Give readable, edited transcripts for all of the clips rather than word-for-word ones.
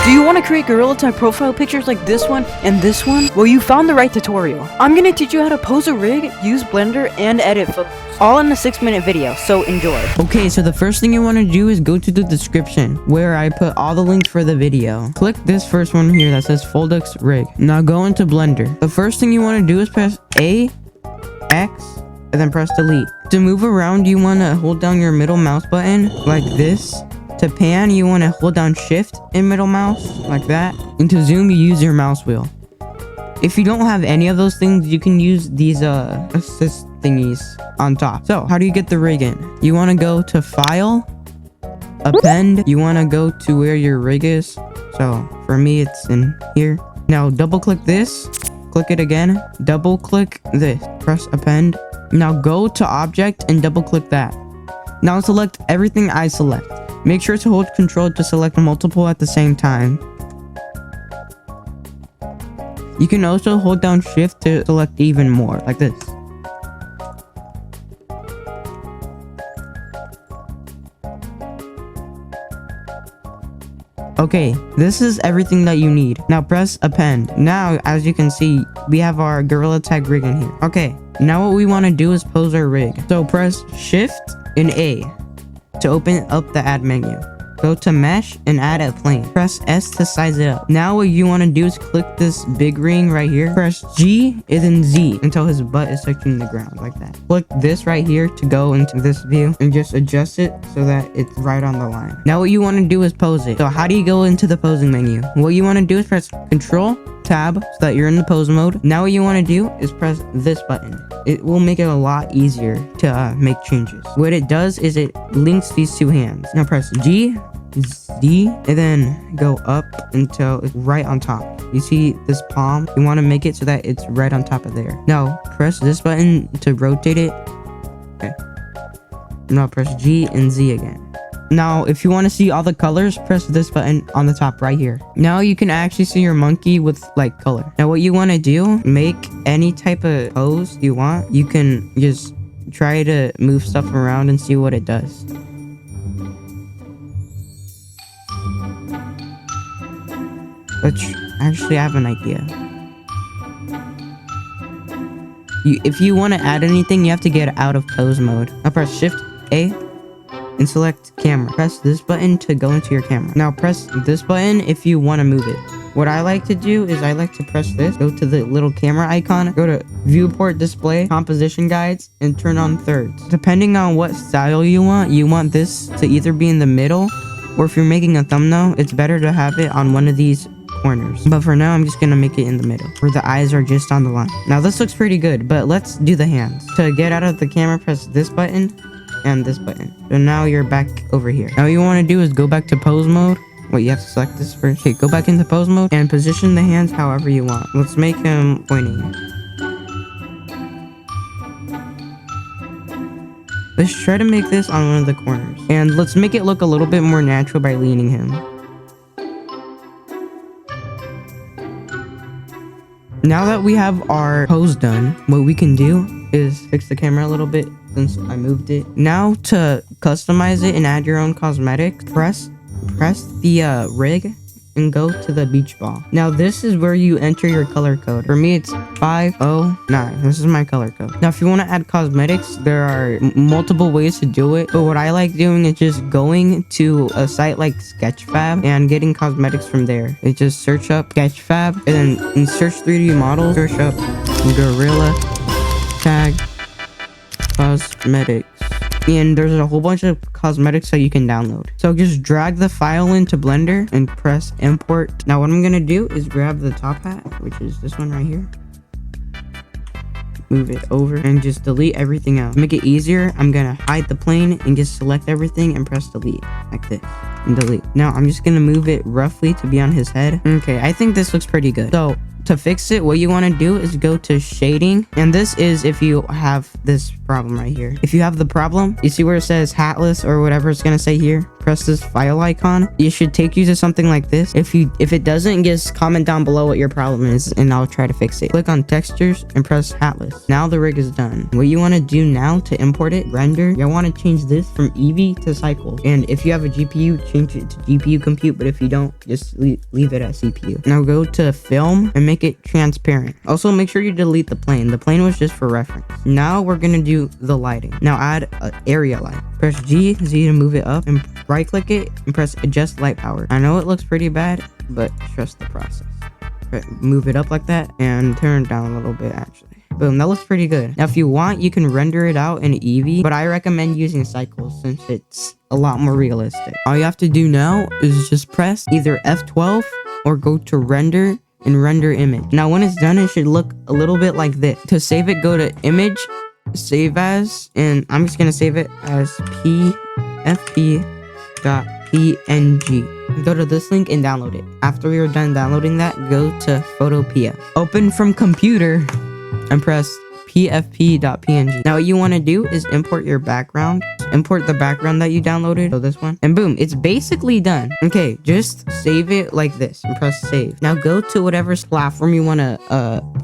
Do you want to create Gorilla Tag profile pictures like this one and this one? Well, you found the right tutorial. I'm gonna teach you how to pose a rig, use Blender, and edit photos. All in a 6-minute video, so enjoy. Okay, so the first thing you want to do is go to the description where I put all the links for the video. Click this first one here that says Foldux Rig. Now go into Blender. The first thing you want to do is press A, X, and then press delete. To move around, you want to hold down your middle mouse button like this. To pan, you want to hold down shift and middle mouse like that. And to zoom, you use your mouse wheel. If you don't have any of those things, you can use these assist thingies on top. So how do you get the rig in? You want to go to file, append. You want to go to where your rig is. So for me, it's in here. Now double click this, click it again, double click this, press append. Now go to object and double click that. Now select everything I select. Make sure to hold control to select multiple at the same time. You can also hold down shift to select even more, like this. Okay, this is everything that you need. Now press append. Now, as you can see, we have our Gorilla Tag rig in here. Okay, now what we want to do is pose our rig. So press shift and A to open up the add menu. Go to mesh and add a plane. Press S to size it up. Now what you want to do is click this big ring right here. Press G and then Z until his butt is touching the ground like that. Click this right here to go into this view and just adjust it so that it's right on the line. Now what you want to do is pose it. So how do you go into the posing menu? What you want to do is press Control Tab so that you're in the pose mode. Now what you want to do is press this button. It will make it a lot easier to make changes. What it does is it links these two hands. Now press G, Z, and then go up until it's right on top. You see this palm? You want to make it so that it's right on top of there. Now press this button to rotate it. Okay. Now press G and Z again. Now, if you want to see all the colors, press this button on the top right here. Now you can actually see your monkey with like color. Now what you want to do, make any type of pose you want. You can just try to move stuff around and see what it does. Actually, I have an idea. If you want to add anything, you have to get out of pose mode. Now press Shift A and select camera. Press this button to go into your camera. Now press this button if you want to move it. What I like to do is I like to press this, go to the little camera icon, go to viewport display, composition guides, and turn on thirds. Depending on what style you want this to either be in the middle, or if you're making a thumbnail, it's better to have it on one of these corners. But for now, I'm just gonna make it in the middle where the eyes are just on the line. Now this looks pretty good, but let's do the hands. To get out of the camera, press this button and this button. So now you're back over here. Now what you want to do is go back to pose mode. Wait, you have to select this first. Okay, go back into pose mode and position the hands however you want. Let's make him pointing. Let's try to make this on one of the corners. And let's make it look a little bit more natural by leaning him. Now that we have our pose done, what we can do is fix the camera a little bit since I moved it. Now to customize it and add your own cosmetics, press the rig and go to the beach ball. Now this is where you enter your color code. For me, it's 509. This is my color code. Now if you want to add cosmetics, there are multiple ways to do it. But what I like doing is just going to a site like Sketchfab and getting cosmetics from there. It's just search up Sketchfab and then in search 3D models, search up Gorilla Tag Cosmetics. And there's a whole bunch of cosmetics that you can download. So just drag the file into Blender and press import. Now what I'm gonna do is grab the top hat, which is this one right here. Move it over and just delete everything out. To make it easier, I'm gonna hide the plane and just select everything and press delete like this and delete. Now I'm just gonna move it roughly to be on his head. Okay, I think this looks pretty good. So to fix it, what you want to do is go to shading. And this is if you have this problem right here. If you have the problem, you see where it says hatless or whatever it's going to say here? Press this file icon. It should take you to something like this. If it doesn't, just comment down below what your problem is and I'll try to fix it. Click on textures and press hatless. Now the rig is done. What you want to do now to import it, render, you want to change this from Eevee to cycle. And if you have a GPU, change it to GPU compute, but if you don't, just leave it at CPU. Now go to film and make it transparent. Also make sure you delete the plane. The plane was just for reference. Now we're gonna do the lighting. Now add an area light. Press Z to move it up and right click it and press adjust light power. I know it looks pretty bad, but trust the process. Move it up like that and turn it down a little bit actually. Boom, that looks pretty good. Now if you want, you can render it out in Eevee, but I recommend using cycles since it's a lot more realistic. All you have to do now is just press either F12 or go to render and render image. Now when it's done, it should look a little bit like this. To save it, go to image, save as, and I'm just gonna save it as pfp.png. Go to this link and download it. After you're done downloading that, go to Photopea. Open from computer and press pfp.png. Now what you want to do is import your background. Import the background that you downloaded, so this one, and boom, it's basically done. Okay, just save it like this and press save. Now go to whatever platform you want to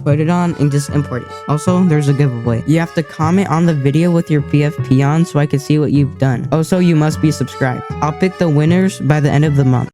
put it on and just import it. Also, there's a giveaway. You have to comment on the video with your PFP on so I can see what you've done. Also, you must be subscribed. I'll pick the winners by the end of the month.